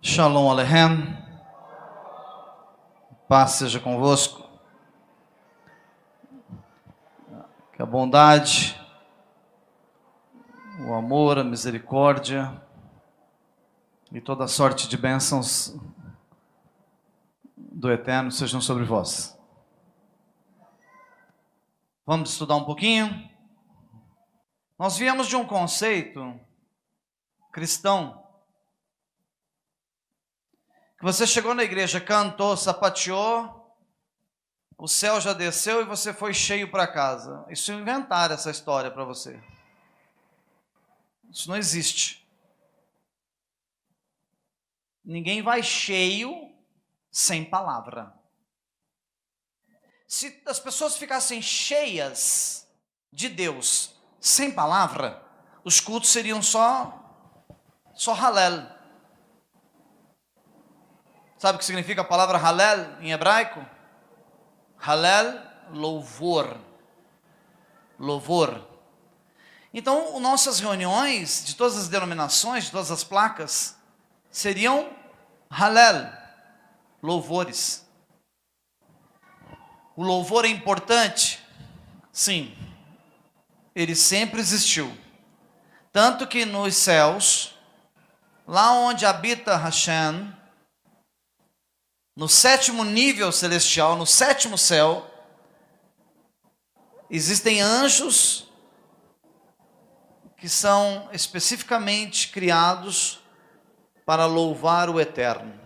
Shalom Aleichem, paz seja convosco, que a bondade, o amor, a misericórdia e toda a sorte de bênçãos do Eterno sejam sobre vós. Vamos estudar um pouquinho? Nós viemos de um conceito cristão, que você chegou na igreja, cantou, sapateou, o céu já desceu e você foi cheio para casa. Isso inventaram essa história para você. Isso não existe. Ninguém vai cheio sem palavra. Se as pessoas ficassem cheias de Deus sem palavra, os cultos seriam só halel. Sabe o que significa a palavra halel em hebraico? Halel, louvor. Louvor. Então, nossas reuniões, de todas as denominações, de todas as placas, seriam halel, louvores. O louvor é importante? Sim. Ele sempre existiu. Tanto que nos céus, lá onde habita Hashem, no 7º nível celestial, no 7º céu, existem anjos que são especificamente criados para louvar o Eterno.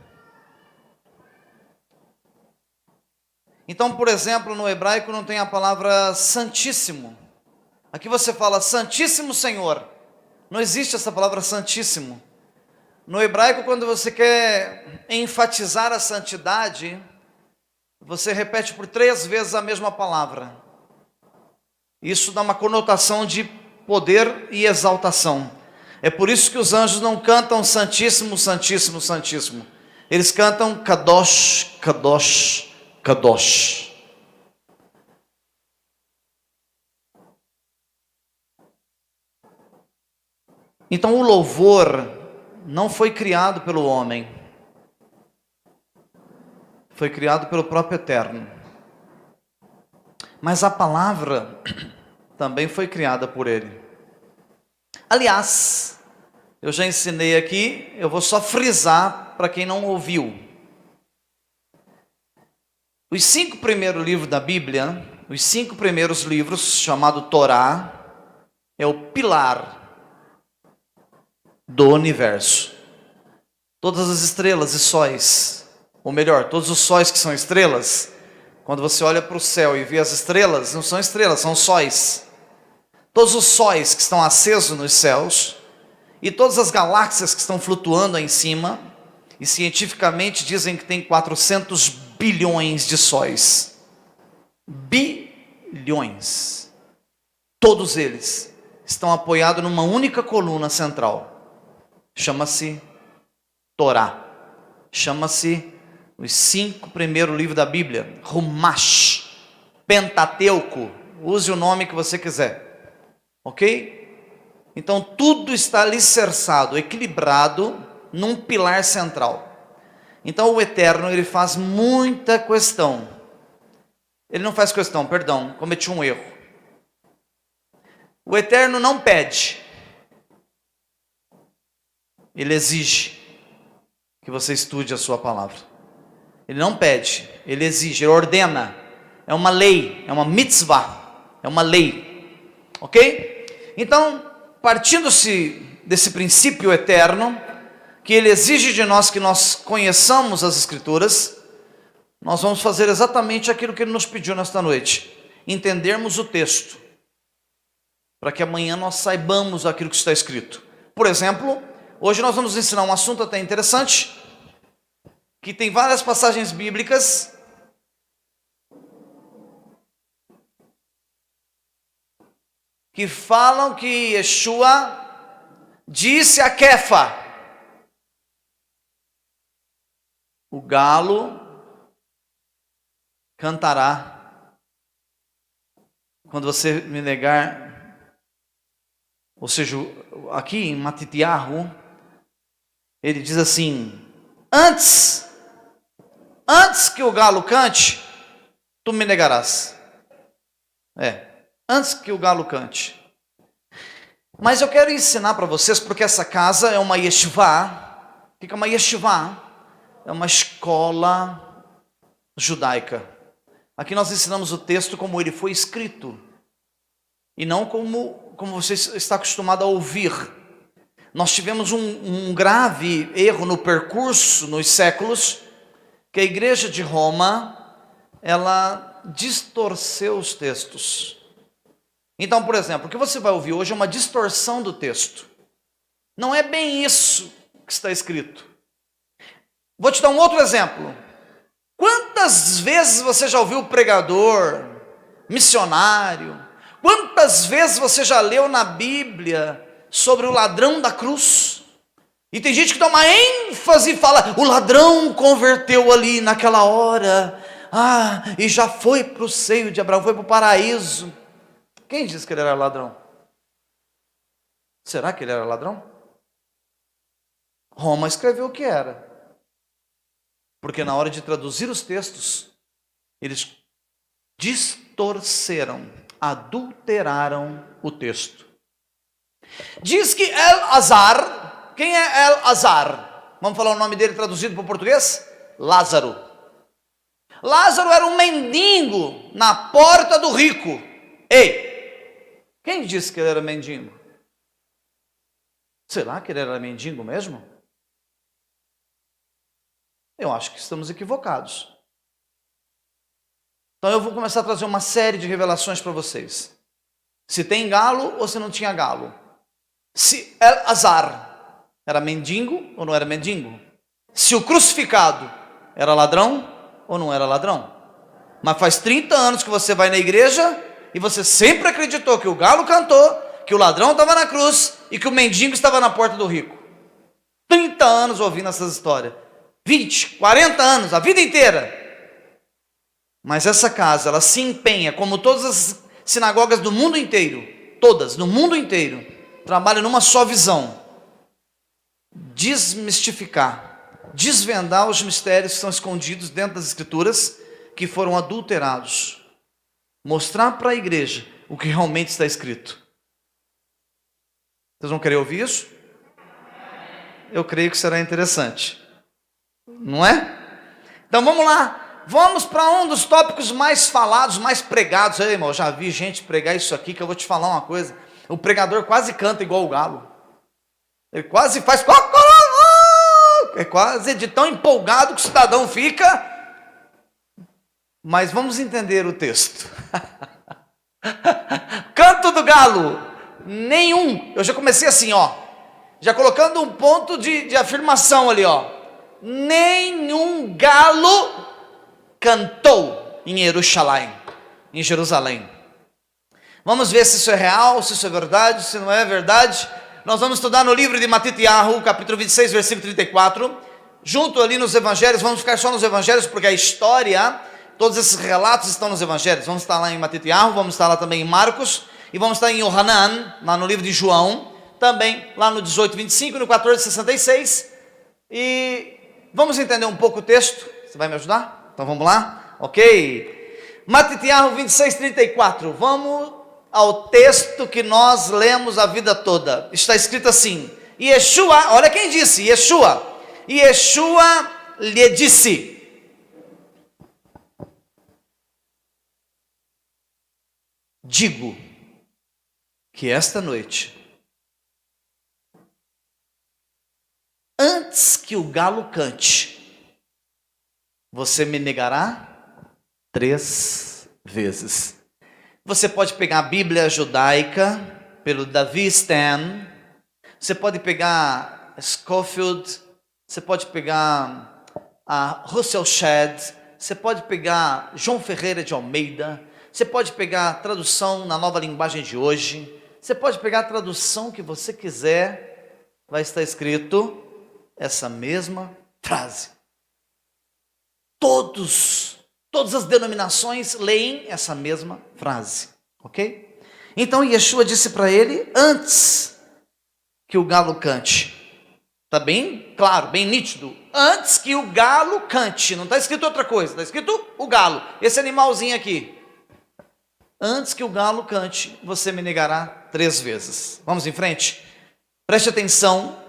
Então, por exemplo, no hebraico não tem a palavra santíssimo. Aqui você fala Santíssimo Senhor. Não existe essa palavra santíssimo. No hebraico, quando você quer enfatizar a santidade, você repete por 3 vezes a mesma palavra. Isso dá uma conotação de poder e exaltação. É por isso que os anjos não cantam Santíssimo, Santíssimo, Santíssimo. Eles cantam Kadosh, Kadosh, Kadosh. Então o louvor não foi criado pelo homem, foi criado pelo próprio Eterno. Mas a palavra também foi criada por Ele. Aliás, eu já ensinei aqui, eu vou só frisar para quem não ouviu. Os 5 primeiros livros da Bíblia, os 5 primeiros livros, chamado Torá, é o pilar do universo. Todas as estrelas e sóis, ou melhor, todos os sóis que são estrelas, quando você olha para o céu e vê as estrelas, não são estrelas, são sóis. Todos os sóis que estão acesos nos céus, e todas as galáxias que estão flutuando aí em cima, e cientificamente dizem que tem 400 bilhões de sóis. Bilhões. Todos eles estão apoiados numa única coluna central. Chama-se Torá. Chama-se os 5 primeiros livros da Bíblia. Rumash. Pentateuco. Use o nome que você quiser. Ok? Então tudo está alicerçado, equilibrado num pilar central. Então o Eterno, ele faz muita questão. Ele não faz questão, perdão, cometi um erro. O Eterno não pede. Ele exige que você estude a sua palavra. Ele não pede, ele exige, ele ordena. É uma lei, é uma mitzvah, é uma lei. Ok? Então, partindo-se desse princípio eterno, que ele exige de nós que nós conheçamos as Escrituras, nós vamos fazer exatamente aquilo que ele nos pediu nesta noite. Entendermos o texto, para que amanhã nós saibamos aquilo que está escrito. Por exemplo, hoje nós vamos ensinar um assunto até interessante, que tem várias passagens bíblicas que falam que Yeshua disse a Kefa: o galo cantará quando você me negar. Ou seja, aqui em Matitiahu, ele diz assim: antes que o galo cante, tu me negarás. Antes que o galo cante. Mas eu quero ensinar para vocês, porque essa casa é uma yeshivá. O que é uma yeshivá? É uma escola judaica. Aqui nós ensinamos o texto como ele foi escrito, e não como você está acostumado a ouvir. Nós tivemos um grave erro no percurso, nos séculos, que a igreja de Roma, ela distorceu os textos. Então, por exemplo, o que você vai ouvir hoje é uma distorção do texto. Não é bem isso que está escrito. Vou te dar um outro exemplo. Quantas vezes você já ouviu pregador, missionário? Quantas vezes você já leu na Bíblia sobre o ladrão da cruz? E tem gente que dá uma ênfase e fala: o ladrão converteu ali naquela hora. E já foi para o seio de Abraão, foi para o paraíso. Quem disse que ele era ladrão? Será que ele era ladrão? Roma escreveu o que era. Porque na hora de traduzir os textos, eles distorceram, adulteraram o texto. Diz que El-Azar, quem é El-Azar? Vamos falar o nome dele traduzido para o português? Lázaro. Lázaro era um mendigo na porta do rico. Ei, quem disse que ele era mendigo? Será que ele era mendigo mesmo? Eu acho que estamos equivocados. Então eu vou começar a trazer uma série de revelações para vocês. Se tem galo ou se não tinha galo. Se El-Azar era mendigo ou não era mendigo. Se o crucificado era ladrão ou não era ladrão. Mas faz 30 anos que você vai na igreja e você sempre acreditou que o galo cantou, que o ladrão estava na cruz e que o mendigo estava na porta do rico. 30 anos ouvindo essas histórias. 20, 40 anos, a vida inteira. Mas essa casa, ela se empenha, como todas as sinagogas do mundo inteiro, todas, no mundo inteiro, trabalham numa só visão: desmistificar, desvendar os mistérios que estão escondidos dentro das escrituras, que foram adulterados. Mostrar para a igreja o que realmente está escrito. Vocês vão querer ouvir isso? Eu creio que será interessante. Não é? Então vamos lá. Vamos para um dos tópicos mais falados, mais pregados. Ei, irmão, eu já vi gente pregar isso aqui, que eu vou te falar uma coisa. O pregador quase canta igual o galo. Ele quase faz... É quase de tão empolgado que o cidadão fica. Mas vamos entender o texto. Canto do galo. Nenhum. Eu já comecei assim, ó. Já colocando um ponto de afirmação ali, ó. Nenhum galo cantou em Jerusalém. Vamos ver se isso é real, se isso é verdade, se não é verdade. Nós vamos estudar no livro de Matitiahu, capítulo 26, versículo 34. Junto ali nos evangelhos, vamos ficar só nos evangelhos, porque a história, todos esses relatos estão nos evangelhos. Vamos estar lá em Matitiahu, vamos estar lá também em Marcos, e vamos estar em Yohanan, lá no livro de João, também lá no 18:25 e no 14:66. E vamos entender um pouco o texto. Você vai me ajudar? Então vamos lá? Ok. Matitiahu 26:34. Vamos ao texto que nós lemos a vida toda. Está escrito assim: Yeshua, olha quem disse, Yeshua lhe disse: digo que esta noite, antes que o galo cante, você me negará 3 vezes. Você pode pegar a Bíblia judaica, pelo Davi Stan. Você pode pegar Scofield. Você pode pegar a Russell Shedd. Você pode pegar João Ferreira de Almeida. Você pode pegar a tradução na nova linguagem de hoje. Você pode pegar a tradução que você quiser, vai estar escrito essa mesma frase. Todas as denominações leem essa mesma frase, ok? Então Yeshua disse para ele, antes que o galo cante, está bem claro, bem nítido, antes que o galo cante, não está escrito outra coisa, está escrito o galo, esse animalzinho aqui. Antes que o galo cante, você me negará 3 vezes. Vamos em frente? Preste atenção,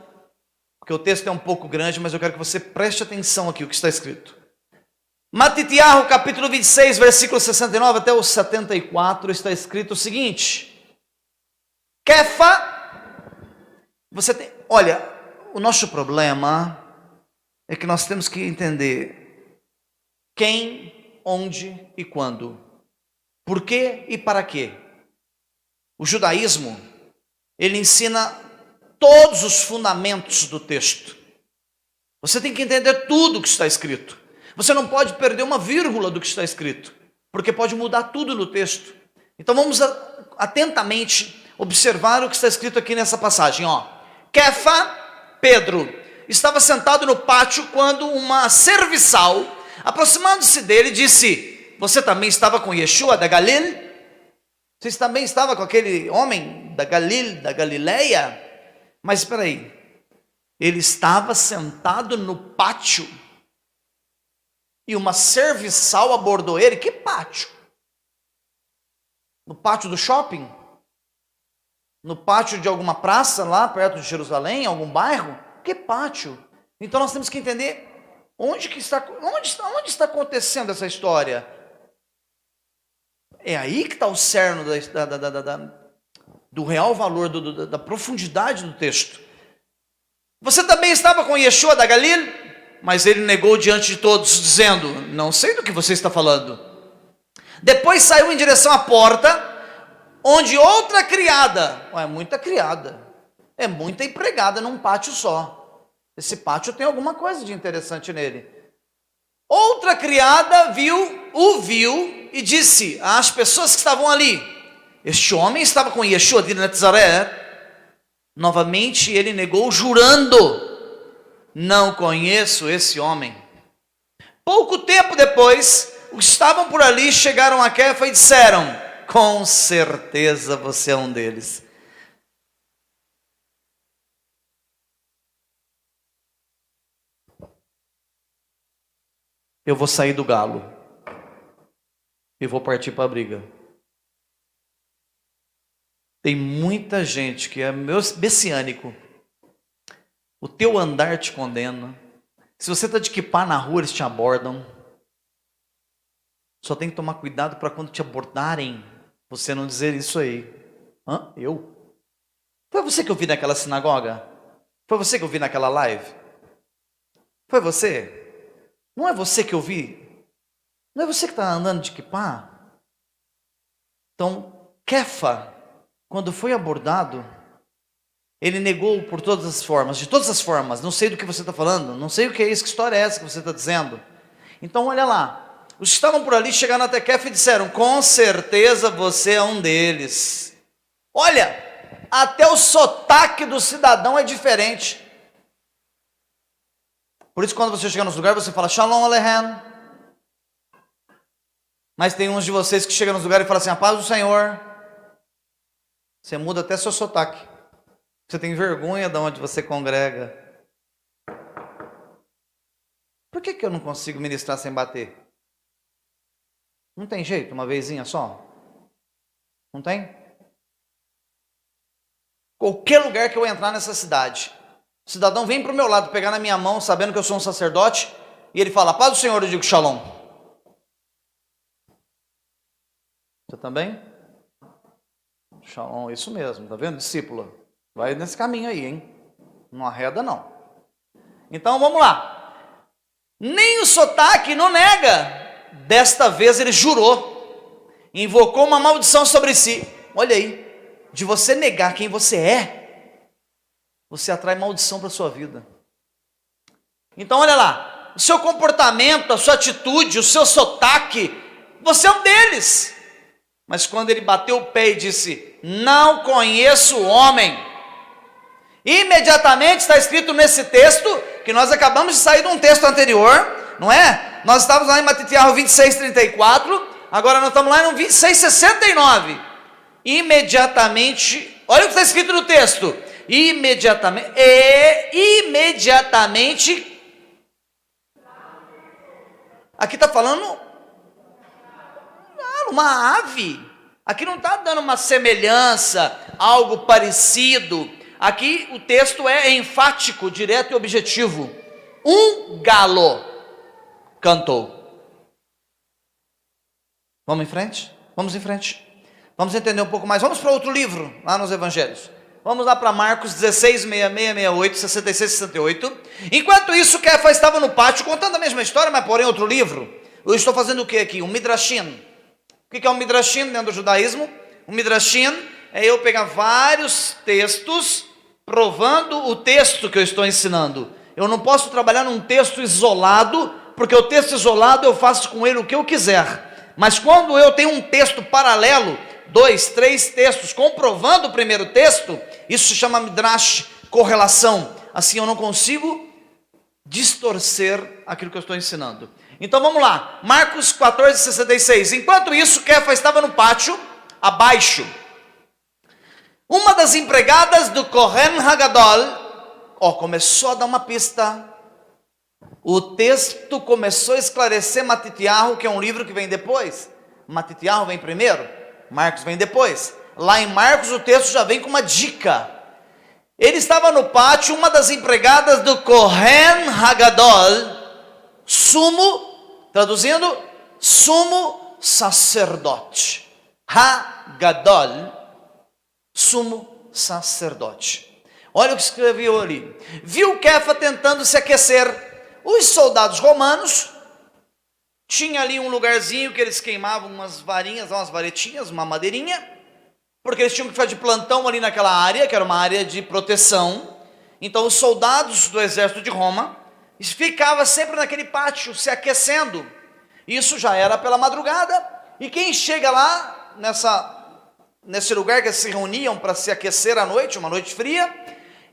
porque o texto é um pouco grande, mas eu quero que você preste atenção aqui, o que está escrito. Matitiahu, capítulo 26, versículo 69 até o 74, está escrito o seguinte. Kefa, olha, o nosso problema é que nós temos que entender quem, onde e quando. Por quê e para quê? O judaísmo, ele ensina todos os fundamentos do texto. Você tem que entender tudo o que está escrito. Você não pode perder uma vírgula do que está escrito, porque pode mudar tudo no texto. Então vamos atentamente observar o que está escrito aqui nessa passagem. Kefa, Pedro, estava sentado no pátio quando uma serviçal, aproximando-se dele, disse: você também estava com Yeshua da Galil? Você também estava com aquele homem da Galileia? Mas espera aí, ele estava sentado no pátio e uma serviçal abordou ele. Que pátio? No pátio do shopping? No pátio de alguma praça lá perto de Jerusalém, algum bairro? Que pátio? Então nós temos que entender onde está acontecendo essa história. É aí que está o cerne do real valor, da profundidade do texto. Você também estava com Yeshua da Galil? Mas ele negou diante de todos, dizendo: não sei do que você está falando. Depois saiu em direção à porta, onde outra criada, é muita criada, é muita empregada num pátio só. Esse pátio tem alguma coisa de interessante nele. Outra criada o viu e disse às pessoas que estavam ali: este homem estava com Yeshua de Nazaré. Novamente ele negou, jurando: não conheço esse homem. Pouco tempo depois, os que estavam por ali chegaram a Kefa e disseram: com certeza você é um deles. Eu vou sair do galo e vou partir para a briga. Tem muita gente que é messiânico. O teu andar te condena. Se você está de kippah na rua, eles te abordam. Só tem que tomar cuidado para quando te abordarem, você não dizer isso aí. Eu? Foi você que eu vi naquela sinagoga? Foi você que eu vi naquela live? Foi você? Não é você que eu vi? Não é você que está andando de kippah? Então, Kefa, quando foi abordado, ele negou por todas as formas, de todas as formas. Não sei do que você está falando, não sei o que é isso, que história é essa que você está dizendo. Então olha lá, os que estavam por ali chegaram até Kefa e disseram: com certeza você é um deles. Olha, até o sotaque do cidadão é diferente. Por isso quando você chega nos lugares, você fala Shalom Aleichem. Mas tem uns de vocês que chegam nos lugares e falam assim: a paz do Senhor. Você muda até seu sotaque. Você tem vergonha de onde você congrega. Por que eu não consigo ministrar sem bater? Não tem jeito, uma vezinha só? Não tem? Qualquer lugar que eu entrar nessa cidade, o cidadão vem para o meu lado, pegar na minha mão, sabendo que eu sou um sacerdote, e ele fala: paz do Senhor, eu digo Shalom. Você também? Shalom, isso mesmo, tá vendo, discípula? Vai nesse caminho aí, hein? Não arreda, não. Então, vamos lá. Nem o sotaque não nega. Desta vez ele jurou. Invocou uma maldição sobre si. Olha aí. De você negar quem você é, você atrai maldição para a sua vida. Então, olha lá. O seu comportamento, a sua atitude, o seu sotaque, você é um deles. Mas quando ele bateu o pé e disse: não conheço o homem, imediatamente está escrito nesse texto, que nós acabamos de sair de um texto anterior, não é? Nós estávamos lá em Mateus 26:34, agora nós estamos lá no 26:69. Imediatamente, olha o que está escrito no texto: imediatamente, aqui está falando uma ave, aqui não está dando uma semelhança, algo parecido. Aqui o texto é enfático, direto e objetivo. Um galo cantou. Vamos em frente? Vamos em frente. Vamos entender um pouco mais. Vamos para outro livro, lá nos Evangelhos. Vamos lá para Marcos 16, 66, 68, 66, 68. Enquanto isso, Kefa estava no pátio, contando a mesma história, mas porém outro livro. Eu estou fazendo o que aqui? Um midrashim. O que é um midrashim dentro do judaísmo? Um midrashim é eu pegar vários textos, provando o texto que eu estou ensinando. Eu não posso trabalhar num texto isolado, porque o texto isolado eu faço com ele o que eu quiser. Mas quando eu tenho um texto paralelo, 2, 3 textos comprovando o primeiro texto, isso se chama midrash, correlação. Assim eu não consigo distorcer aquilo que eu estou ensinando. Então vamos lá, Marcos 14:66. Enquanto isso, Kefa estava no pátio, abaixo. Uma das empregadas do Kohen Hagadol, começou a dar uma pista. O texto começou a esclarecer Matitiahu, que é um livro que vem depois. Matitiahu vem primeiro, Marcos vem depois. Lá em Marcos o texto já vem com uma dica. Ele estava no pátio, uma das empregadas do Kohen Hagadol, traduzindo, sumo sacerdote. Hagadol, sumo sacerdote. Olha o que escreveu ali. Viu Kefa tentando se aquecer. Os soldados romanos tinha ali um lugarzinho que eles queimavam umas varinhas, umas varetinhas, uma madeirinha, porque eles tinham que ficar de plantão ali naquela área, que era uma área de proteção. Então os soldados do exército de Roma ficavam sempre naquele pátio, se aquecendo. Isso já era pela madrugada, e quem chega lá, nesse lugar que eles se reuniam para se aquecer à noite, uma noite fria,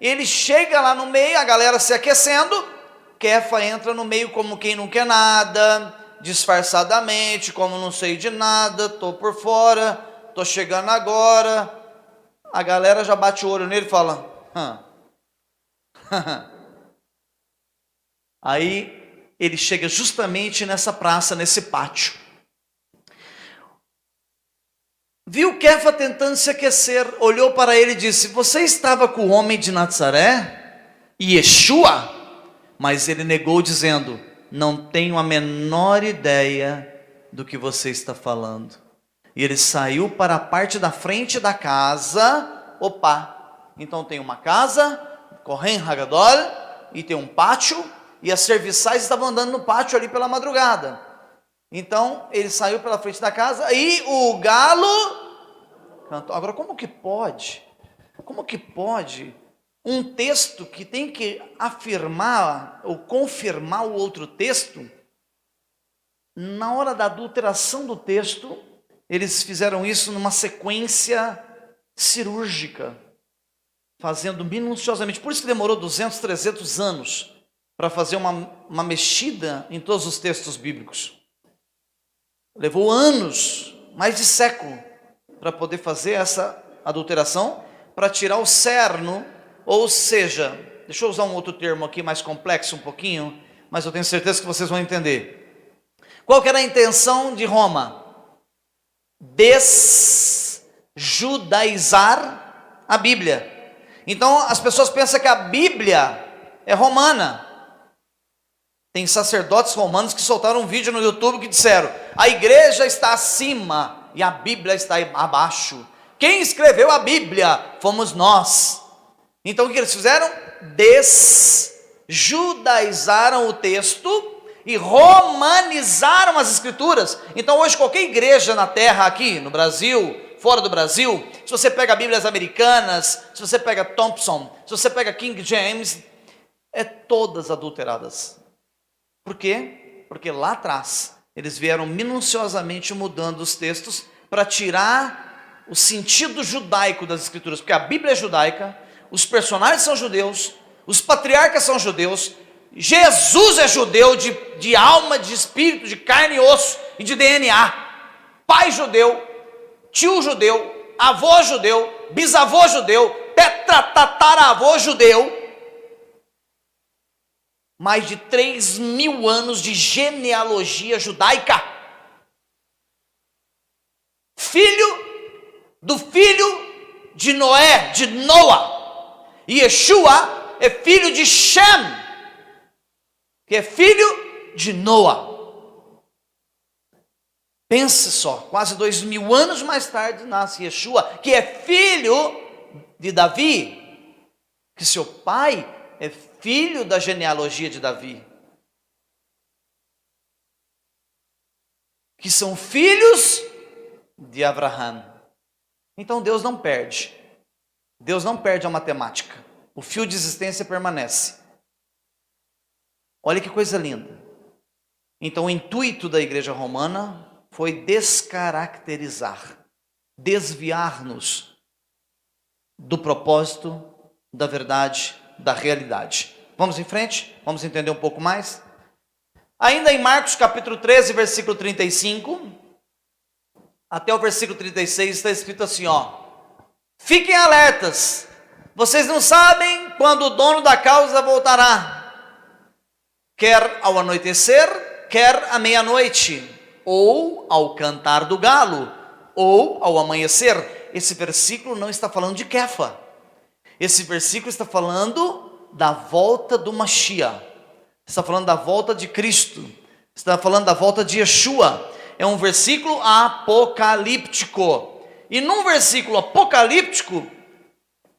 ele chega lá no meio, a galera se aquecendo, Kefa entra no meio como quem não quer nada, disfarçadamente, como não sei de nada, estou por fora, estou chegando agora. A galera já bate o olho nele e fala: Aí ele chega justamente nessa praça, nesse pátio. Viu Kefa tentando se aquecer, olhou para ele e disse: você estava com o homem de Nazaré, Yeshua? Mas ele negou, dizendo: não tenho a menor ideia do que você está falando. E ele saiu para a parte da frente da casa. Então tem uma casa, Kohen Hagadol, e tem um pátio, e as serviçais estavam andando no pátio ali pela madrugada. Então ele saiu pela frente da casa e o galo cantou. Agora, como que pode um texto que tem que afirmar ou confirmar o outro texto? Na hora da adulteração do texto, eles fizeram isso numa sequência cirúrgica, fazendo minuciosamente. Por isso que demorou 200, 300 anos para fazer uma mexida em todos os textos bíblicos. Levou anos, mais de século, para poder fazer essa adulteração, para tirar o cerno. Ou seja, deixa eu usar um outro termo aqui mais complexo um pouquinho, mas eu tenho certeza que vocês vão entender. Qual que era a intenção de Roma? Desjudaizar a Bíblia. Então as pessoas pensam que a Bíblia é romana. Tem sacerdotes romanos que soltaram um vídeo no YouTube que disseram: a igreja está acima e a Bíblia está abaixo. Quem escreveu a Bíblia fomos nós. Então o que eles fizeram? Desjudaizaram o texto e romanizaram as escrituras. Então hoje qualquer igreja na terra, aqui no Brasil, fora do Brasil, se você pega Bíblias americanas, se você pega Thompson, se você pega King James, todas adulteradas. Por quê? Porque lá atrás eles vieram minuciosamente mudando os textos para tirar o sentido judaico das Escrituras, porque a Bíblia é judaica, os personagens são judeus, os patriarcas são judeus, Jesus é judeu de alma, de espírito, de carne e osso e de DNA, pai judeu, tio judeu, avô judeu, bisavô judeu, tataravô judeu, mais de 3.000 anos de genealogia judaica, filho de Noé, de Noa, e Yeshua é filho de Shem, que é filho de Noa. Pense só, quase 2.000 anos mais tarde nasce Yeshua, que é filho de Davi, que seu pai é filho da genealogia de Davi, que são filhos de Abraão. Então Deus não perde. Deus não perde a matemática. O fio de existência permanece. Olha que coisa linda. Então o intuito da igreja romana foi descaracterizar, desviar-nos do propósito, da verdade, da realidade. Vamos em frente? Vamos entender um pouco mais? Ainda em Marcos capítulo 13, versículo 35, até o versículo 36, está escrito assim, ó: fiquem alertas, vocês não sabem quando o dono da casa voltará, quer ao anoitecer, quer à meia-noite, ou ao cantar do galo, ou ao amanhecer. Esse versículo não está falando de Kefa, esse versículo está falando da volta do Mashiach, está falando da volta de Cristo, está falando da volta de Yeshua. É um versículo apocalíptico, e num versículo apocalíptico,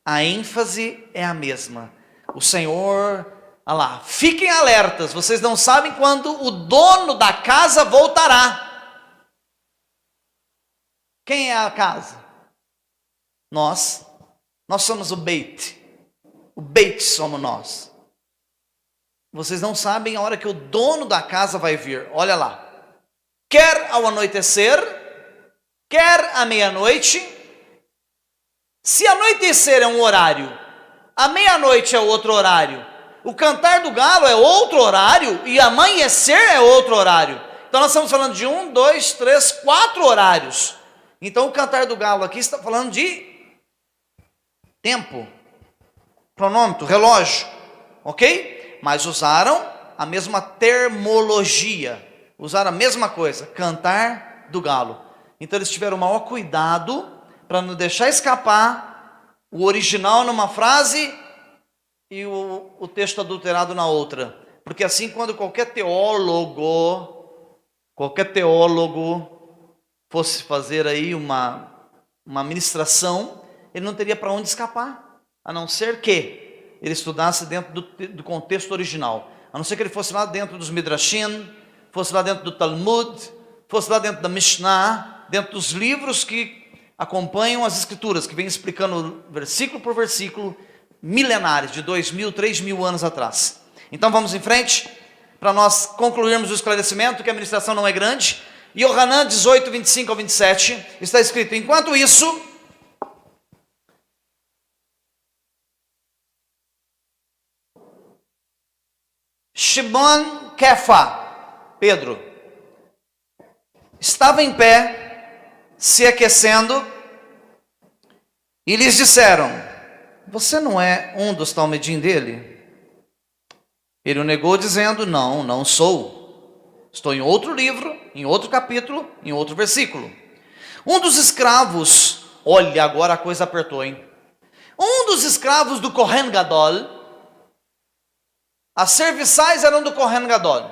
a ênfase é a mesma. O Senhor, olha lá, fiquem alertas, vocês não sabem quando o dono da casa voltará. Quem é a casa? Nós somos o Beit somos nós. Vocês não sabem a hora que o dono da casa vai vir. Olha lá, quer ao anoitecer, quer à meia-noite. Se anoitecer é um horário, a meia-noite é outro horário, o cantar do galo é outro horário, e amanhecer é outro horário. Então nós estamos falando de 1, 2, 3, 4 horários. Então o cantar do galo aqui está falando de tempo, cronômetro, relógio, ok? Mas usaram a mesma termologia, usaram a mesma coisa, cantar do galo. Então eles tiveram o maior cuidado para não deixar escapar o original numa frase e o texto adulterado na outra. Porque assim, quando qualquer teólogo fosse fazer aí uma ministração, ele não teria para onde escapar, a não ser que ele estudasse dentro do contexto original, a não ser que ele fosse lá dentro dos Midrashim, fosse lá dentro do Talmud, fosse lá dentro da Mishnah, dentro dos livros que acompanham as Escrituras, que vem explicando versículo por versículo, milenares, de 2.000, 3.000 anos atrás. Então vamos em frente, para nós concluirmos o esclarecimento, que a ministração não é grande. Yohanan 18, 25 ao 27, está escrito: enquanto isso, Shimon Kefa, Pedro, estava em pé, se aquecendo, e lhes disseram: você não é um dos talmidim dele? Ele o negou dizendo: não sou. Estou em outro livro, em outro capítulo, em outro versículo. Um dos escravos, olha, agora a coisa apertou, hein? Um dos escravos do Kohen Gadol, as serviçais eram do Kohen Gadol,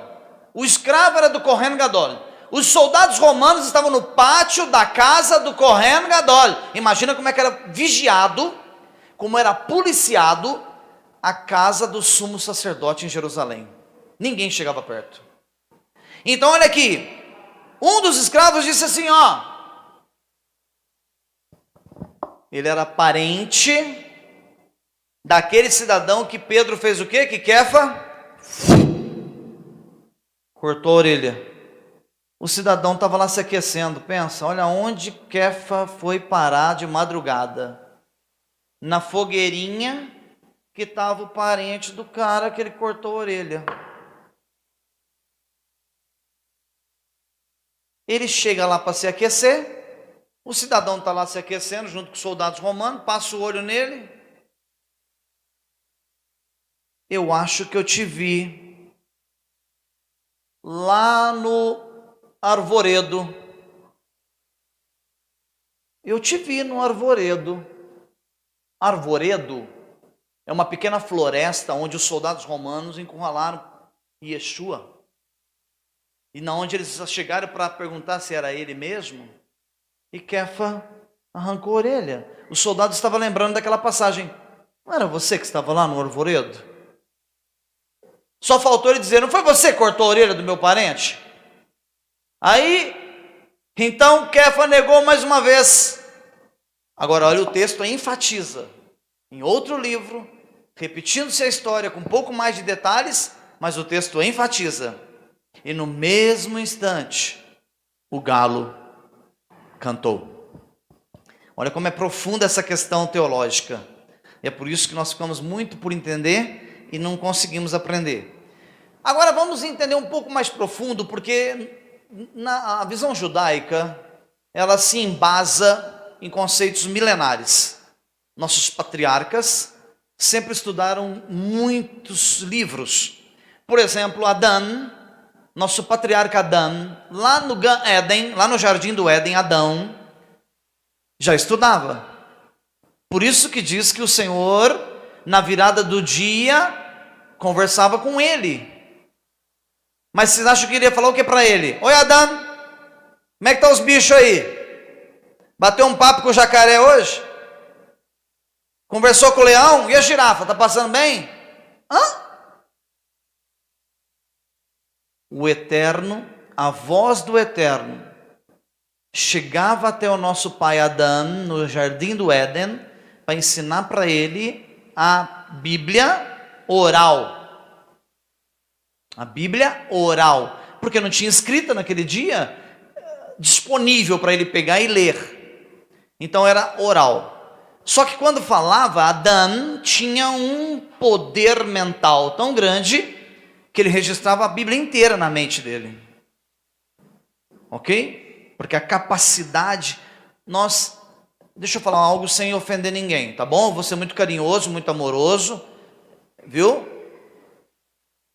o escravo era do Kohen Gadol. Os soldados romanos estavam no pátio da casa do Kohen Gadol. Imagina como é que era vigiado, como era policiado a casa do sumo sacerdote em Jerusalém. Ninguém chegava perto. Então olha aqui, um dos escravos disse assim, ó, ele era parente daquele cidadão que Pedro fez o quê? Que Kefa cortou a orelha. O cidadão estava lá se aquecendo. Pensa, olha onde Kefa foi parar de madrugada. Na fogueirinha que estava o parente do cara que ele cortou a orelha. Ele chega lá para se aquecer. O cidadão está lá se aquecendo junto com os soldados romanos. Passa o olho nele. Eu acho que eu te vi lá no Arvoredo. Eu te vi no Arvoredo. Arvoredo é uma pequena floresta onde os soldados romanos encurralaram Yeshua. E na onde eles chegaram para perguntar se era ele mesmo, e Kefa arrancou a orelha. Os soldados estavam lembrando daquela passagem. Não era você que estava lá no Arvoredo? Só faltou ele dizer, não foi você que cortou a orelha do meu parente? Aí, então Kefa negou mais uma vez. Agora olha, o texto enfatiza. Em outro livro, repetindo-se a história com um pouco mais de detalhes, mas o texto enfatiza. E no mesmo instante, o galo cantou. Olha como é profunda essa questão teológica. E é por isso que nós ficamos muito por entender e não conseguimos aprender. Agora vamos entender um pouco mais profundo, porque a visão judaica, ela se embasa em conceitos milenares. Nossos patriarcas sempre estudaram muitos livros. Por exemplo, Adão, nosso patriarca Adão, lá no Gan Éden, lá no Jardim do Éden, Adão já estudava. Por isso que diz que o Senhor, na virada do dia, conversava com ele. Mas vocês acham que ele ia falar o que para ele? Oi, Adão, como é que estão os bichos aí? Bateu um papo com o jacaré hoje? Conversou com o leão? E a girafa? Está passando bem? Hã? O Eterno, a voz do Eterno, chegava até o nosso pai Adão, no Jardim do Éden, para ensinar para ele a Bíblia oral. A Bíblia oral. Porque não tinha escrita naquele dia disponível para ele pegar e ler. Então era oral. Só que quando falava, Adão tinha um poder mental tão grande que ele registrava a Bíblia inteira na mente dele. Ok? Porque a capacidade, deixa eu falar algo sem ofender ninguém, tá bom? Vou ser muito carinhoso, muito amoroso, viu?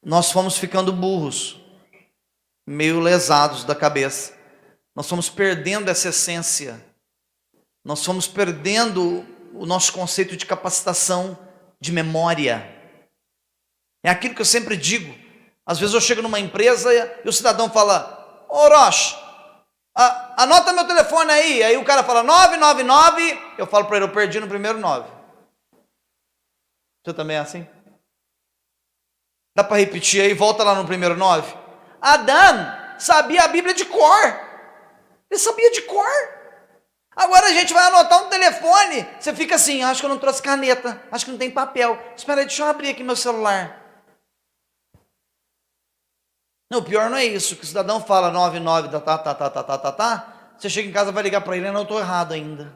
Nós fomos ficando burros, meio lesados da cabeça. Nós fomos perdendo essa essência. Nós fomos perdendo o nosso conceito de capacitação de memória. É aquilo que eu sempre digo. Às vezes eu chego numa empresa e o cidadão fala, ô Rocha, anota meu telefone aí. Aí o cara fala 999, eu falo para ele, eu perdi no primeiro 9. Você também é assim? Dá para repetir aí, volta lá no primeiro 9. Adão sabia a Bíblia de cor. Ele sabia de cor. Agora a gente vai anotar um telefone. Você fica assim, acho que eu não trouxe caneta, acho que não tem papel. Espera aí, deixa eu abrir aqui meu celular. Não, o pior não é isso, que o cidadão fala 99, você chega em casa, vai ligar para ele, não, eu estou errado ainda.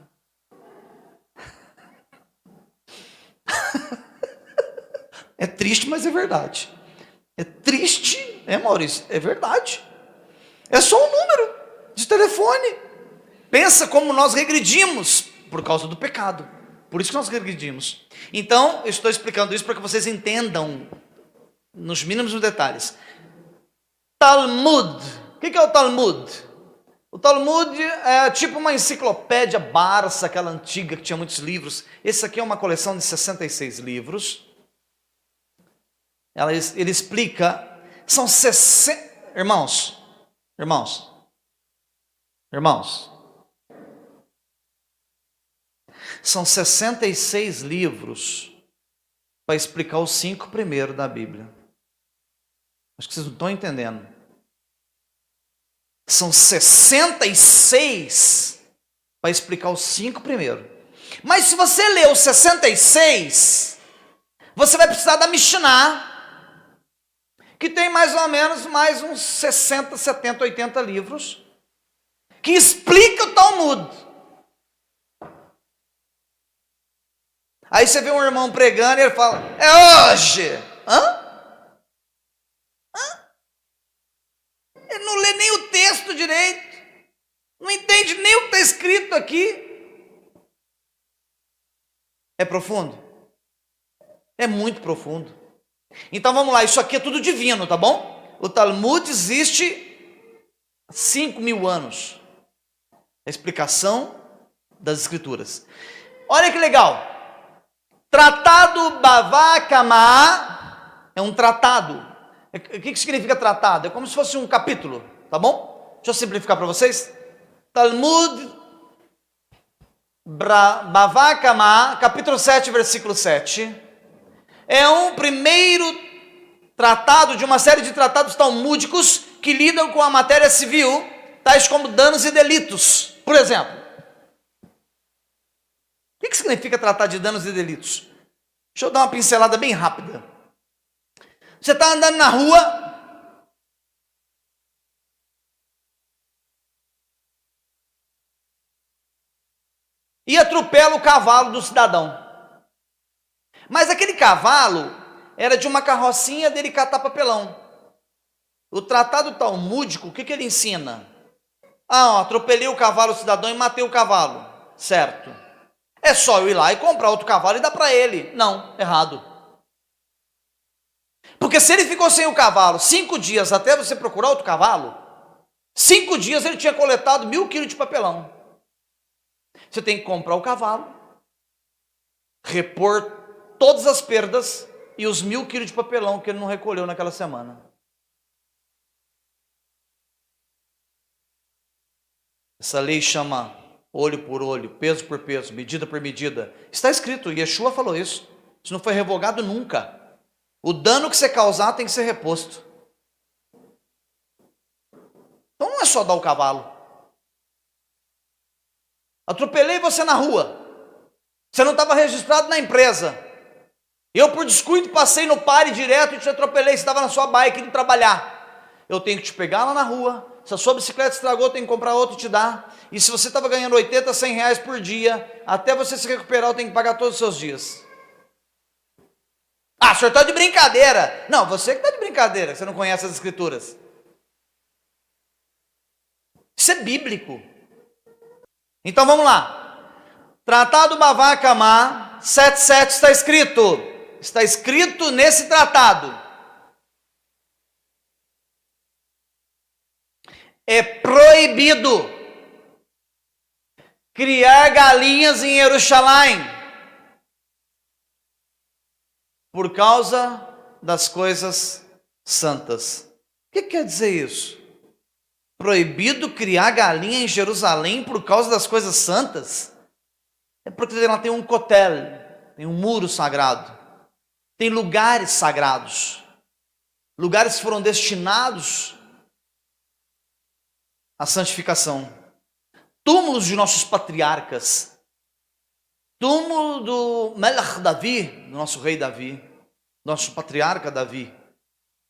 É triste, mas é verdade. É triste, Maurício? É verdade. É só um número de telefone. Pensa como nós regredimos por causa do pecado. Por isso que nós regredimos. Então, eu estou explicando isso para que vocês entendam nos mínimos detalhes. Talmud. O que é o Talmud? O Talmud é tipo uma enciclopédia Barça, aquela antiga que tinha muitos livros. Esse aqui é uma coleção de 66 livros. Ele explica, são 60... Irmãos, são 66 livros para explicar os 5 primeiros da Bíblia. Acho que vocês não estão entendendo. São 66 para explicar os 5 primeiros. Mas se você ler os 66, você vai precisar da Mishnah. que tem mais ou menos mais uns 60, 70, 80 livros, que explica o Talmud. Aí você vê um irmão pregando e ele fala, é hoje. Ele não lê nem o texto direito, não entende nem o que está escrito aqui. É profundo? É muito profundo. Então vamos lá, isso aqui é tudo divino, tá bom? O Talmud existe há 5.000 anos. A explicação das escrituras. Olha que legal. Tratado Bava Kamá é um tratado. O que significa tratado? É como se fosse um capítulo, tá bom? Deixa eu simplificar para vocês. Talmud Bava Kamá, capítulo 7, versículo 7, é um primeiro tratado de uma série de tratados talmúdicos que lidam com a matéria civil, tais como danos e delitos. Por exemplo, o que significa tratar de danos e delitos? Deixa eu dar uma pincelada bem rápida. Você está andando na rua, e atropela o cavalo do cidadão. Mas aquele cavalo era de uma carrocinha dele catar papelão. O tratado talmúdico, o que ele ensina? Atropelei o cavalo do cidadão e matei o cavalo. Certo. É só eu ir lá e comprar outro cavalo e dar para ele. Não, errado. Porque se ele ficou sem o cavalo 5 dias até você procurar outro cavalo, 5 dias ele tinha coletado 1.000 quilos de papelão. Você tem que comprar o cavalo, repor todas as perdas e os 1.000 quilos de papelão que ele não recolheu naquela semana. Essa lei chama olho por olho, peso por peso, medida por medida. Está escrito, Yeshua falou isso. Isso não foi revogado nunca. O dano que você causar tem que ser reposto. Então não é só dar o cavalo. Atropelei você na rua. Você não estava registrado na empresa. Eu, por descuido, passei no pare direto e te atropelei. Você estava na sua bike indo trabalhar. Eu tenho que te pegar lá na rua. Se a sua bicicleta estragou, eu tenho que comprar outra e te dar. E se você estava ganhando 80, 100 reais por dia, até você se recuperar, eu tenho que pagar todos os seus dias. O senhor está de brincadeira. Não, você que está de brincadeira, você não conhece as escrituras. Isso é bíblico. Então vamos lá. Tratado Bava Kamá 7.7 está escrito. Está escrito nesse tratado. É proibido criar galinhas em Jerusalém por causa das coisas santas. O que quer dizer isso? Proibido criar galinha em Jerusalém por causa das coisas santas? É porque ela tem um cotel, tem um muro sagrado, tem lugares sagrados, lugares que foram destinados à santificação. Túmulos de nossos patriarcas, túmulo do Melech Davi, do nosso rei Davi, nosso patriarca Davi.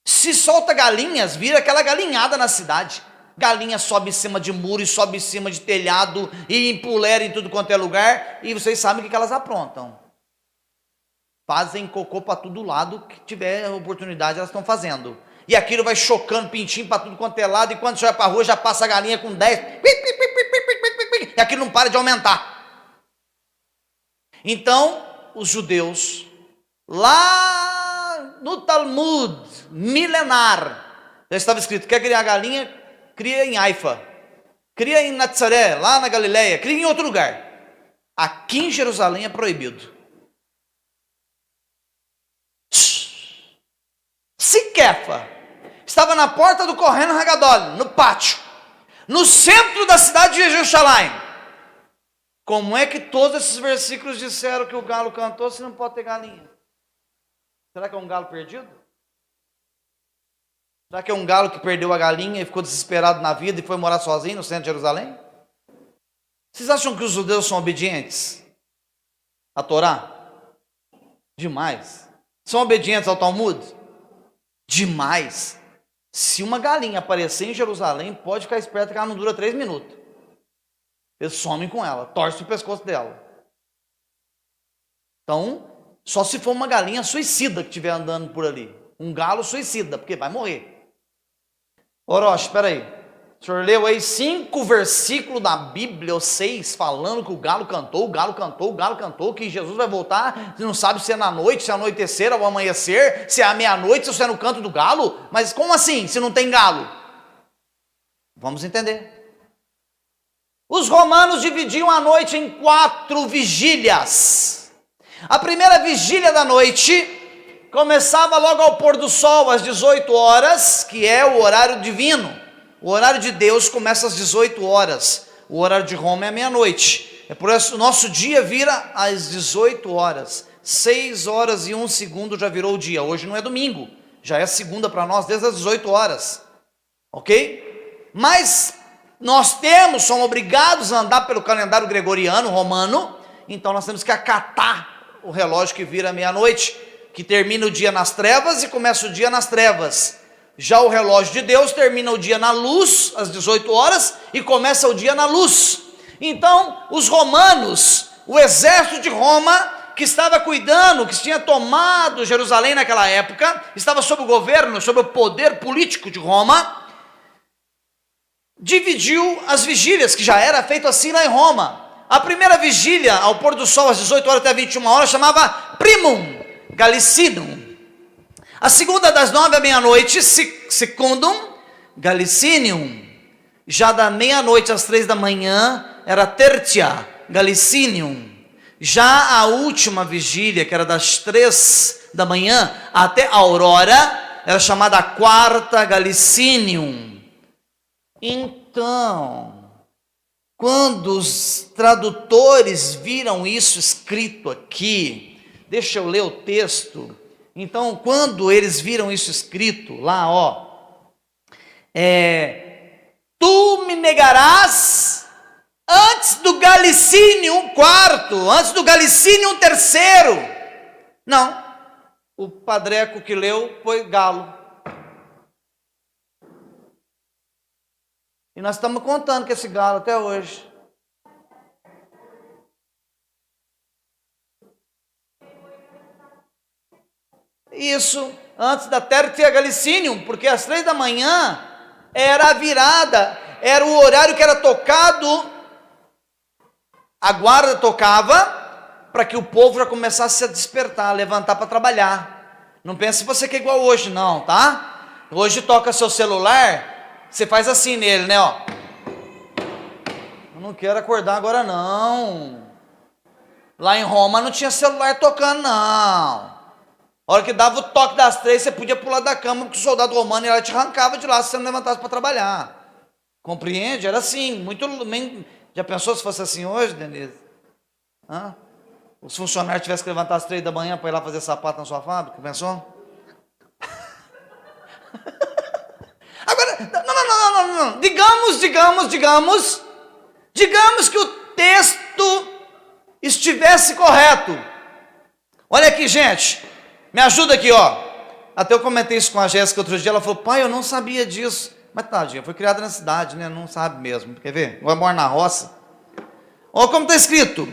Se solta galinhas, vira aquela galinhada na cidade. Galinha sobe em cima de muro, e sobe em cima de telhado, e empulera em tudo quanto é lugar, e vocês sabem o que elas aprontam. Fazem cocô para todo lado, que tiver oportunidade elas estão fazendo. E aquilo vai chocando pintinho para tudo quanto é lado, e quando você vai para a rua já passa a galinha com 10, e aquilo não para de aumentar. Então, os judeus, lá no Talmud milenar, já estava escrito, quer criar galinha? Cria em Haifa, cria em Nazaré, lá na Galileia, cria em outro lugar. Aqui em Jerusalém é proibido. Se Kefa estava na porta do Kohen Hagadol, no pátio, no centro da cidade de Jerusalém, como é que todos esses versículos disseram que o galo cantou se não pode ter galinha? Será que é um galo perdido? Será que é um galo que perdeu a galinha e ficou desesperado na vida e foi morar sozinho no centro de Jerusalém? Vocês acham que os judeus são obedientes à Torá? Demais. São obedientes ao Talmud? demais. Se uma galinha aparecer em Jerusalém, pode ficar esperto que ela não dura 3 minutos. Eles somem com ela, torcem o pescoço dela. Então, só se for uma galinha suicida que estiver andando por ali. Um galo suicida, porque vai morrer. Orochi, espera aí. O senhor leu aí 5 versículos da Bíblia, ou 6, falando que o galo cantou, que Jesus vai voltar. Você não sabe se é na noite, se é anoitecer ou amanhecer, se é à meia-noite, se é no canto do galo. Mas como assim, se não tem galo? Vamos entender. Os romanos dividiam a noite em 4 vigílias. A primeira vigília da noite começava logo ao pôr do sol, às 18 horas, que é o horário divino. O horário de Deus começa às 18 horas. O horário de Roma é meia-noite. É por isso que o nosso dia vira às 18 horas. 6 horas e 1 segundo já virou o dia. Hoje não é domingo. Já é segunda para nós desde as 18 horas. Ok? Mas nós somos obrigados a andar pelo calendário gregoriano, romano. Então nós temos que acatar o relógio que vira meia-noite, que termina o dia nas trevas e começa o dia nas trevas. Já o relógio de Deus termina o dia na luz, às 18 horas, e começa o dia na luz. Então, os romanos, o exército de Roma, que estava cuidando, que tinha tomado Jerusalém naquela época, estava sob o governo, sob o poder político de Roma, dividiu as vigílias, que já era feito assim lá em Roma. A primeira vigília, ao pôr do sol, às 18 horas até 21 horas, chamava Primum Galicinum. A segunda, das 9 à meia-noite, Secundum Galicinium. Já da meia-noite às 3 da manhã, era Tertia Galicinium. Já a última vigília, que era das 3 da manhã até a aurora, era chamada Quarta Galicinium. Então, quando os tradutores viram isso escrito aqui, deixa eu ler o texto. Então, quando eles viram isso escrito lá, tu me negarás antes do Galicinium quarto, antes do Galicinium terceiro. Não, o padreco que leu foi galo. E nós estamos contando com esse galo até hoje. Isso, antes da Tertia Galicinium, porque às 3 da manhã era a virada, era o horário que era tocado, a guarda tocava, para que o povo já começasse a despertar, a levantar para trabalhar. Não pense você que é igual hoje não, tá? Hoje toca seu celular, você faz assim nele, né, ó. Eu não quero acordar agora não. Lá em Roma não tinha celular tocando não. A hora que dava o toque das 3, você podia pular da cama, porque o soldado romano ela te arrancava de lá se você não levantasse para trabalhar. Compreende? Era assim, muito... Já pensou se fosse assim hoje, Denise? Os funcionários tivessem que levantar às 3 da manhã para ir lá fazer sapato na sua fábrica? Pensou? Agora, não. Digamos que o texto estivesse correto. Olha aqui, gente. Me ajuda aqui, ó. Até eu comentei isso com a Jéssica outro dia. Ela falou, pai, eu não sabia disso. Mas tadinha, foi criada na cidade, né? Não sabe mesmo. Quer ver? Vai morar na roça. Olha como está escrito.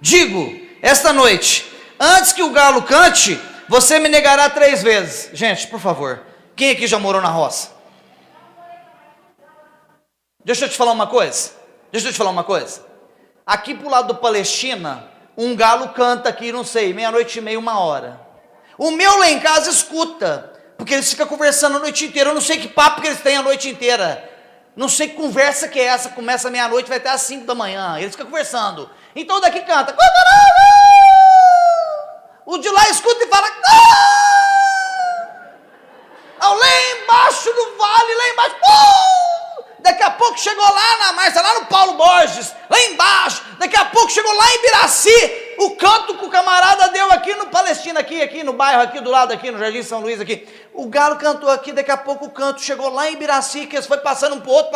Digo, esta noite, antes que o galo cante, você me negará 3 vezes. Gente, por favor. Quem aqui já morou na roça? Deixa eu te falar uma coisa. Aqui pro lado do Palestina, um galo canta aqui, não sei, 00:30, 1h. O meu lá em casa escuta, porque eles ficam conversando a noite inteira. Eu não sei que papo que eles têm a noite inteira. Não sei que conversa que é essa. Começa meia-noite, vai até às 5 da manhã. Eles ficam conversando. Então o daqui canta. O de lá escuta e fala. Lá embaixo do vale, lá embaixo. Daqui a pouco chegou lá na Márcia, lá no Paulo Borges, lá embaixo. Daqui a pouco chegou lá em Biraci, o canto que o camarada deu aqui no Palestina, aqui no bairro, aqui do lado, aqui no Jardim São Luís, aqui. O galo cantou aqui, daqui a pouco o canto chegou lá em Biraci, que eles foi passando um pro outro.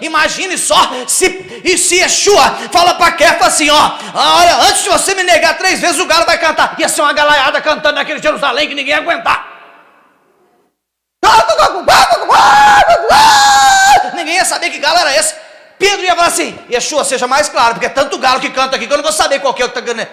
Imagine só, se Yeshua fala para Kefa assim, olha, antes de você me negar 3 vezes, o galo vai cantar. Ia ser uma galaiada cantando naquele Jerusalém que ninguém ia aguentar. Ninguém ia saber que galo era esse. Pedro ia falar assim: Yeshua, seja mais claro, porque é tanto galo que canta aqui que eu não vou saber qual que é o que está cantando.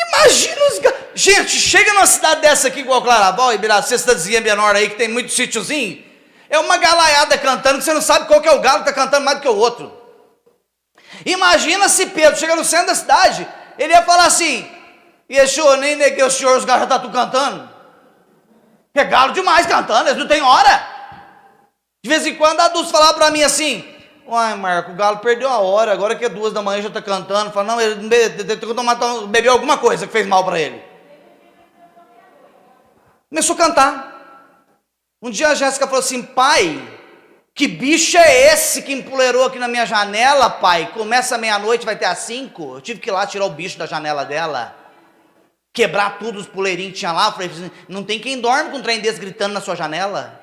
Imagina os galos. Gente, chega numa cidade dessa aqui, igual Claraval, Ibiraci, cidadezinha menor aí, que tem muito sítiozinho. É uma galaiada cantando, que você não sabe qual que é o galo que está cantando mais do que o outro. Imagina se Pedro chega no centro da cidade, ele ia falar assim: Yeshua, nem neguei o senhor, os galos já estão tudo cantando. É galo demais cantando, eles não tem hora. De vez em quando a Dulce falava para mim assim: uai, Marco, o galo perdeu a hora, agora que é 2 da manhã já está cantando. Fala, não, ele bebeu alguma coisa que fez mal para ele. Começou a cantar. Um dia a Jéssica falou assim: pai, que bicho é esse que empoleirou aqui na minha janela, pai? Começa meia-noite, vai ter às 5. Eu tive que ir lá tirar o bicho da janela dela, quebrar tudo os poleirinhos que tinha lá. Eu falei assim: não tem quem dorme com um trem desse gritando na sua janela.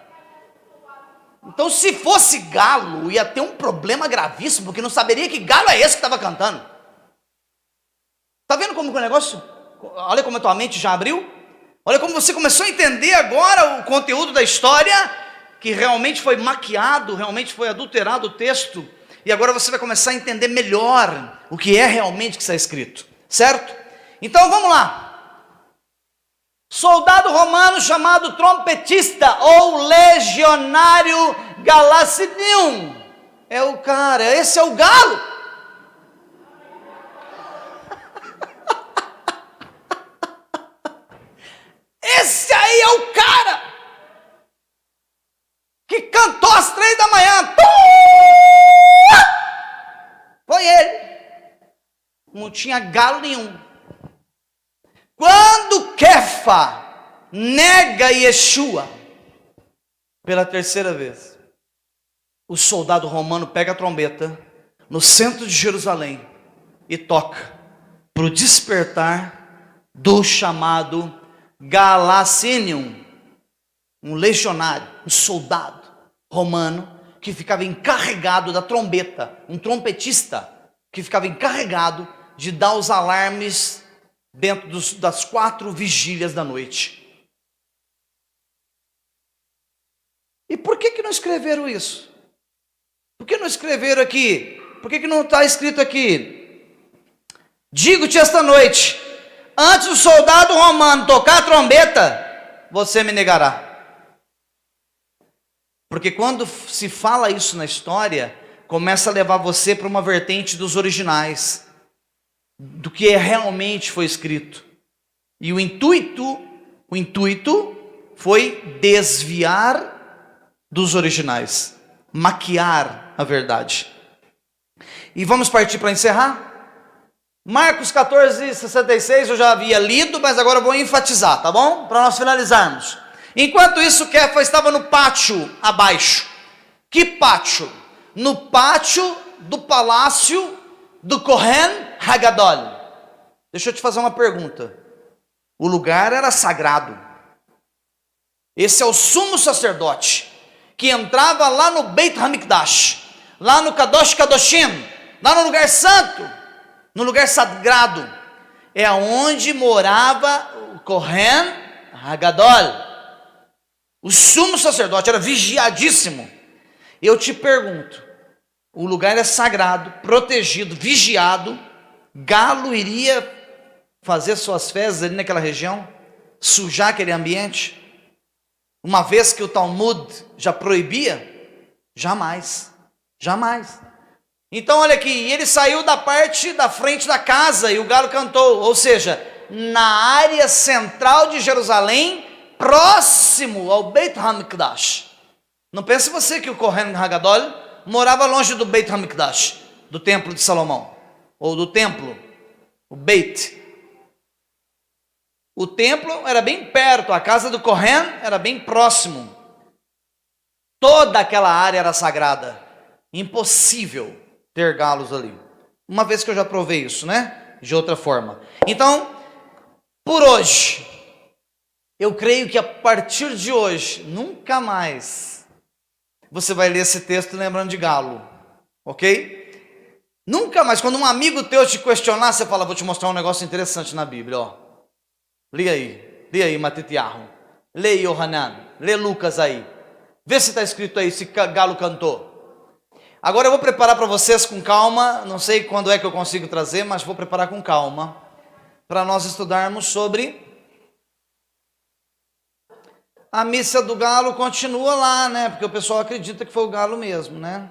Então, se fosse galo, ia ter um problema gravíssimo, porque não saberia que galo é esse que estava cantando. Está vendo como que o negócio? Olha como a tua mente já abriu. Olha como você começou a entender agora o conteúdo da história, que realmente foi maquiado, realmente foi adulterado o texto, e agora você vai começar a entender melhor o que é realmente que está escrito, certo? Então vamos lá. Soldado romano chamado trompetista ou legionário Galacinium é o cara, esse é o galo. Esse aí é o cara que cantou às 3 da manhã. Foi ele. Não tinha galo nenhum. Quando Kefa nega Yeshua pela 3ª vez, o soldado romano pega a trombeta no centro de Jerusalém e toca para o despertar do chamado Galacinium, um legionário, um soldado romano que ficava encarregado da trombeta, um trompetista que ficava encarregado de dar os alarmes dentro das 4 vigílias da noite. E por que não escreveram isso? Por que não escreveram aqui? Por que não está escrito aqui? Digo-te esta noite, antes do soldado romano tocar a trombeta, você me negará. Porque quando se fala isso na história, começa a levar você para uma vertente dos originais, do que realmente foi escrito. E o intuito foi desviar dos originais, maquiar a verdade. E vamos partir para encerrar? Marcos 14:66 eu já havia lido, mas agora eu vou enfatizar, tá bom? Para nós finalizarmos. Enquanto isso, Kefa estava no pátio abaixo. Que pátio? No pátio do palácio do Kohen Hagadol. Deixa eu te fazer uma pergunta. O lugar era sagrado. Esse é o sumo sacerdote que entrava lá no Beit HaMikdash, lá no Kadosh Kadoshim, lá no lugar santo, no lugar sagrado. É onde morava o Kohen Hagadol. O sumo sacerdote era vigiadíssimo. Eu te pergunto, o lugar é sagrado, protegido, vigiado. Galo iria fazer suas fezes ali naquela região? Sujar aquele ambiente? Uma vez que o Talmud já proibia? Jamais, jamais. Então olha aqui, ele saiu da parte da frente da casa e o galo cantou. Ou seja, na área central de Jerusalém, próximo ao Beit HaMikdash. Não pense você que o Kohen Hagadol morava longe do Beit HaMikdash, do templo de Salomão, ou do templo, o Beit. O templo era bem perto, a casa do Kohen era bem próximo. Toda aquela área era sagrada. Impossível ter galos ali. Uma vez que eu já provei isso, né? De outra forma. Então, por hoje, eu creio que a partir de hoje, nunca mais você vai ler esse texto lembrando de galo, ok? Nunca mais, quando um amigo teu te questionar, você fala, vou te mostrar um negócio interessante na Bíblia, ó. Lê aí Matitiarro, lê Yohanan, lê Lucas aí, vê se está escrito aí, se galo cantou. Agora eu vou preparar para vocês com calma, não sei quando é que eu consigo trazer, mas vou preparar com calma, para nós estudarmos sobre a missa do galo. Continua lá, né, porque o pessoal acredita que foi o galo mesmo, né.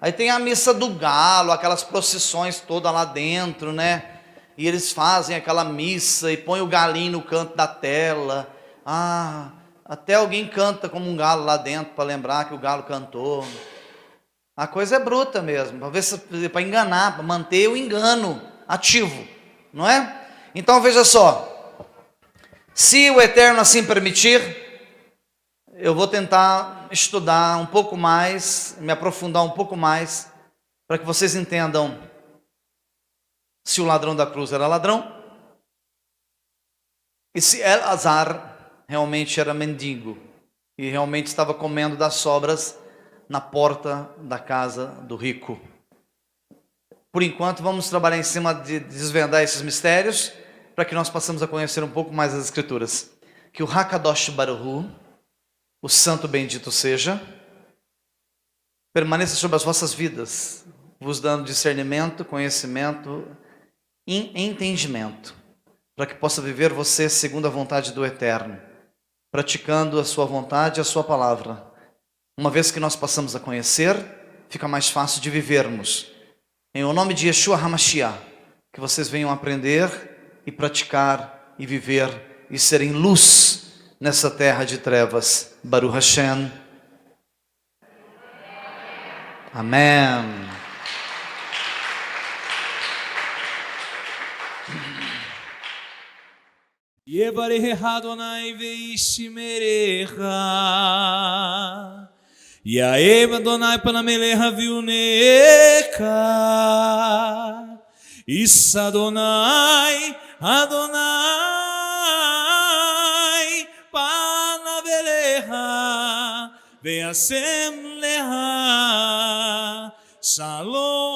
Aí tem a missa do galo, aquelas procissões todas lá dentro, né? E eles fazem aquela missa e põem o galinho no canto da tela. Ah, até alguém canta como um galo lá dentro para lembrar que o galo cantou. A coisa é bruta mesmo, para enganar, para manter o engano ativo, não é? Então veja só, se o Eterno assim permitir, eu vou tentar estudar um pouco mais, me aprofundar um pouco mais, para que vocês entendam se o ladrão da cruz era ladrão, e se Elazar realmente era mendigo, e realmente estava comendo das sobras na porta da casa do rico. Por enquanto vamos trabalhar em cima de desvendar esses mistérios, para que nós possamos a conhecer um pouco mais as Escrituras. Que o Hakadosh Baruch Hu, o santo bendito seja, permaneça sobre as vossas vidas, vos dando discernimento, conhecimento e entendimento, para que possa viver você segundo a vontade do Eterno, praticando a sua vontade e a sua palavra. Uma vez que nós passamos a conhecer, fica mais fácil de vivermos. Em o nome de Yeshua HaMashiach, que vocês venham aprender e praticar e viver e serem luz nessa terra de trevas. Baruch Hashem. Amém. Yevarecha Adonai veishmerecha, Yaev Adonai panamelecha viunecha, Issa Adonai, Adonai panavelecha, veasem lecha, Shalom.